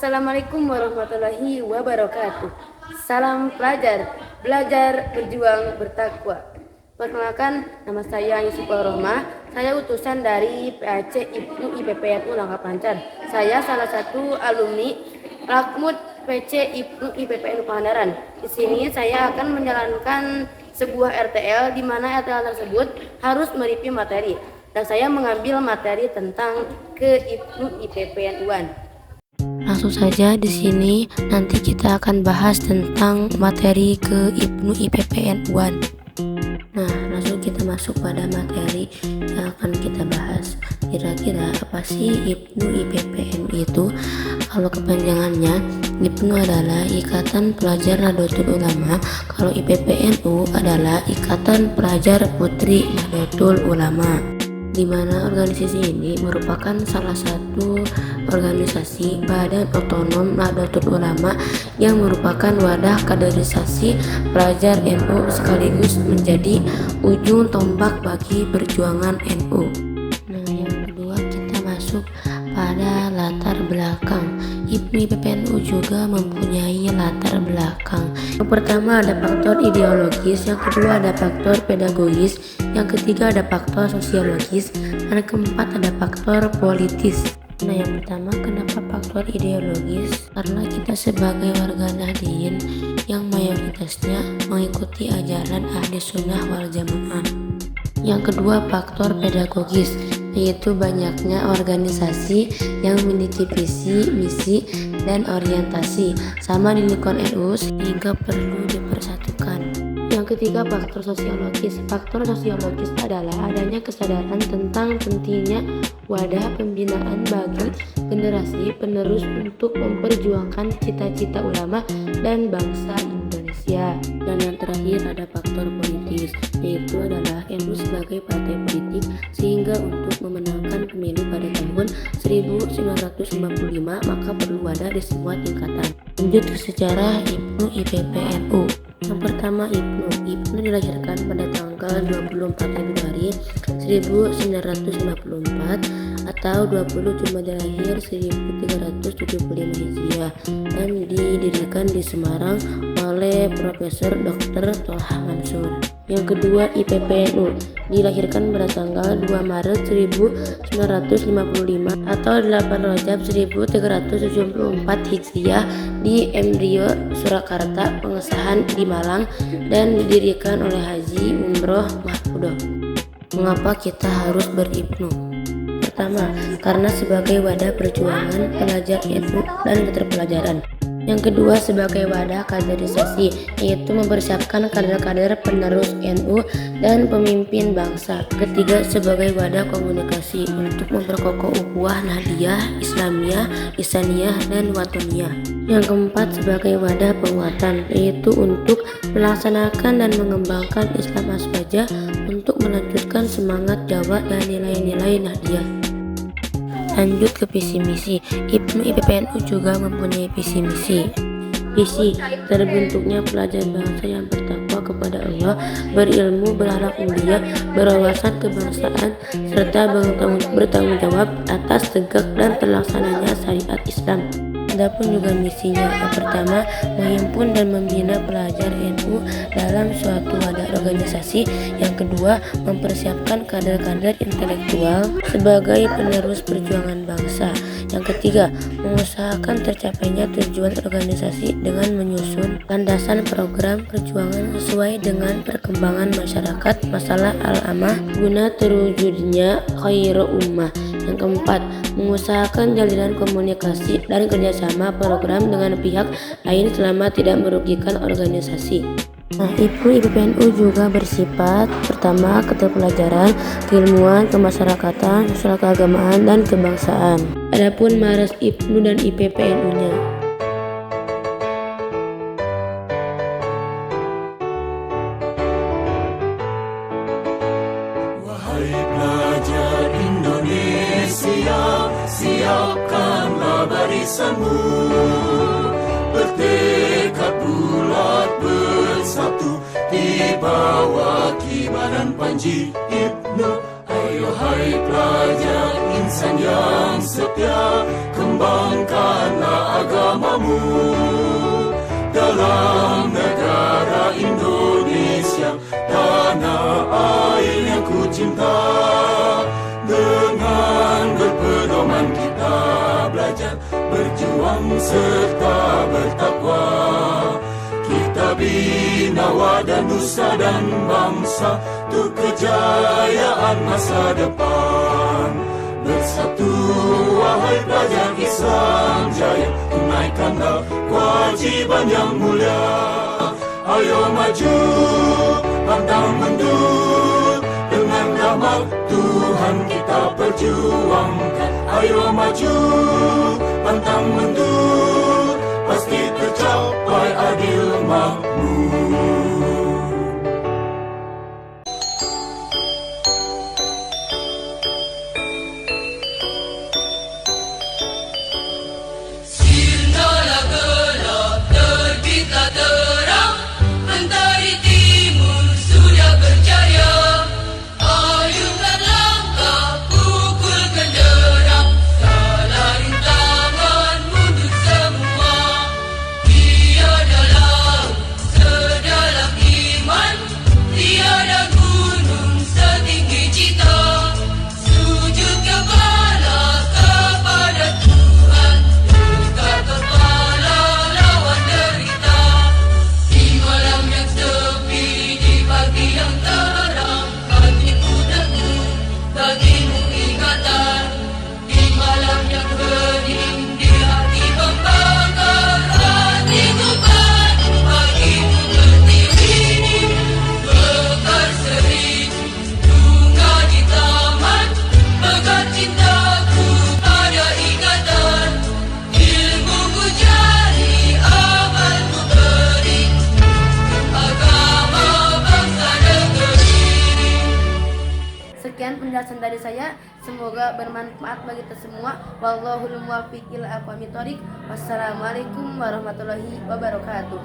Assalamualaikum warahmatullahi wabarakatuh. Salam pelajar, belajar, berjuang, bertakwa. Perkenalkan, nama saya Yusuful Rohmah. Saya utusan dari PAC IPNU IPPNU Langkah Pancar. Saya salah satu alumni Lakmut PC IPNU IPPNU Pangandaran. Di sini saya akan menjalankan sebuah RTL di mana RTL tersebut harus mereview materi. Dan saya mengambil materi tentang ke IPNU IPPNU-an. Langsung saja di sini nanti kita akan bahas tentang materi ke IPNU IPPNU-an. Nah, langsung kita masuk pada materi yang akan kita bahas. Kira-kira apa sih IPNU IPPNU itu? Kalau kepanjangannya, IPNU adalah Ikatan Pelajar Nahdlatul Ulama. Kalau IPPNU adalah Ikatan Pelajar Putri Nahdlatul Ulama, di mana organisasi ini merupakan salah satu organisasi badan otonom Nahdlatul Ulama yang merupakan wadah kaderisasi pelajar NU sekaligus menjadi ujung tombak bagi perjuangan NU. Nah, yang kedua kita masuk pada latar belakang. IPNU IPPNU juga mempunyai latar belakang. Yang pertama ada faktor ideologis, yang kedua ada faktor pedagogis, yang ketiga ada faktor sosiologis, dan keempat ada faktor politis. Nah, yang pertama, kenapa faktor ideologis? Karena kita sebagai warga Nahdien yang mayoritasnya mengikuti ajaran Ahli Sunnah wal Jamaah. Yang kedua, faktor pedagogis, yaitu banyaknya organisasi yang memiliki visi, misi, dan orientasi sama di lingkungan NU sehingga perlu dipersatukan. Yang ketiga, faktor sosiologis. Faktor sosiologis adalah adanya kesadaran tentang pentingnya wadah pembinaan bagi generasi penerus untuk memperjuangkan cita-cita ulama dan bangsa Indonesia. Dan yang terakhir ada faktor politis, yaitu adalah NU sebagai partai politik sehingga untuk memenangkan pemilu pada tahun 1955 maka perlu wadah di semua tingkatan. Lanjut ke sejarah IPNU IPPNU. Yang pertama, IPNU dilahirkan pada tanggal 24 Februari 1954 atau 20 Jumadil Akhir 1375 Hijriah dan didirikan di Semarang oleh Profesor Dr. Tholha Mansur. Yang kedua, IPPNU dilahirkan pada tanggal 2 Maret 1955 atau 8 Rajab 1374 Hijriah di Embrio Surakarta, pengesahan di Malang, dan didirikan oleh Haji Umroh Mahfudoh. Mengapa kita harus berIPNU? Pertama, karena sebagai wadah perjuangan pelajar NU dan keterpelajaran. Yang kedua, sebagai wadah kaderisasi, yaitu mempersiapkan kader-kader penerus NU dan pemimpin bangsa. Ketiga, sebagai wadah komunikasi untuk memperkokoh ukhuwah Nahdiyah, Islamiyah, Ihsaniyah, dan Watoniyah. Yang keempat, sebagai wadah penguatan, yaitu untuk melaksanakan dan mengembangkan Islam asbaja untuk melanjutkan semangat Jawa dan nilai-nilai Nahdiyah. Lanjut ke visi misi. IPNU IPPNU juga mempunyai visi misi. Visi terbentuknya pelajar bangsa yang bertakwa kepada Allah, berilmu, berakhlak mulia, berwawasan kebangsaan, serta bertanggung jawab atas tegak dan terlaksananya syariat Islam. Adapun juga misinya, yang pertama, menghimpun dan membina pelajar NU dalam suatu wadah organisasi. Yang kedua, mempersiapkan kader-kader intelektual sebagai penerus perjuangan bangsa. Yang ketiga, mengusahakan tercapainya tujuan organisasi dengan menyusun landasan program perjuangan sesuai dengan perkembangan masyarakat, masalah al-amah guna terwujudnya khairu ummah. Yang keempat, mengusahakan jalinan komunikasi dan kerjasama program dengan pihak lain selama tidak merugikan organisasi. Nah, IPNU IPPNU juga bersifat pertama keterpelajaran, keilmuan, kemasyarakatan, sosial keagamaan, dan kebangsaan. Adapun maras IPNU dan IPPNU-nya. Wahai pelajar Indonesia, siapkanlah barisanmu, bertekad bulat bersatu di bawah kibaran panji IPNU. Ayo hai pelajar insan yang setia, kembangkanlah agamamu dalam negara Indonesia, tanah air yang ku cinta. Dengan berpedoman kita belajar, berjuang serta bertakwa. Kita bina wadah nusa dan bangsa untuk kejayaan masa depan. Bersatu wahai pelajar Islam Jaya, tunaikanlah kewajiban yang mulia. Ayo maju, pantang mundur, dengan rahmat Tuhan kita perjuangkan. Ayo maju, pantang mundur, pasti tercapai adil makmur. Sirnalah gelap, terbitlah terang, mentari timur sudah berjaya. Ayunkan langkah, pukul genderang, salah rintangan, mundur semua. Tiada laut sedalam iman, tiada gunung setinggi cita. Sujud kepala kepada Tuhan, angkat kepala lawan derita. Di malam yang sepi, di pagi yang terang, bagiku dengung, bagimu ingatan. Di malam yang hening, di hati membakar, hatiku padu, bagimu berdiri. Bekar seri, bunga di taman, pegang cintaku pada ikatan. Ilmuku jari, amalku beri, agama bangsa negeri. Sekian penjelasan dari saya, semoga bermanfaat bagi kita semua. Wallahul muwaffiq ila aqwamit thoriq. Wassalamualaikum warahmatullahi wabarakatuh.